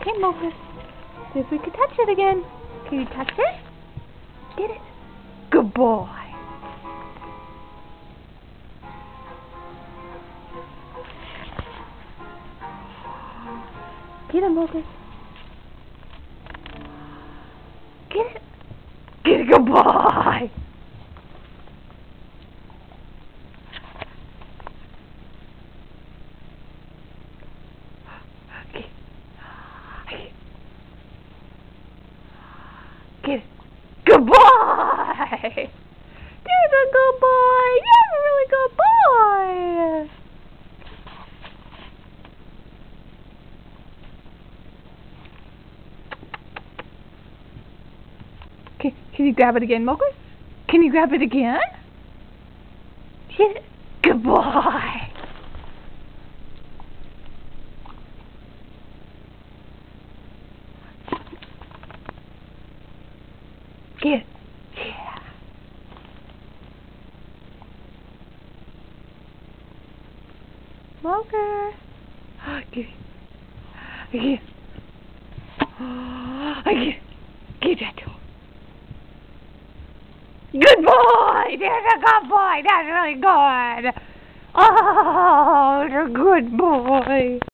Okay, Moses. See if we can touch it again. Can you touch it? Get it. Good boy. Get it, Moses. Get it. Get it, good boy. Get it. Good boy! You're a good boy! You're a really good boy! Can you grab it again, Mowgli? Can you grab it again? Get it. Good boy! Get it. Yeah. Mowgli. Get it. Get it. Get that to him. Good boy! There's a good boy! That's really good! Oh, the good boy!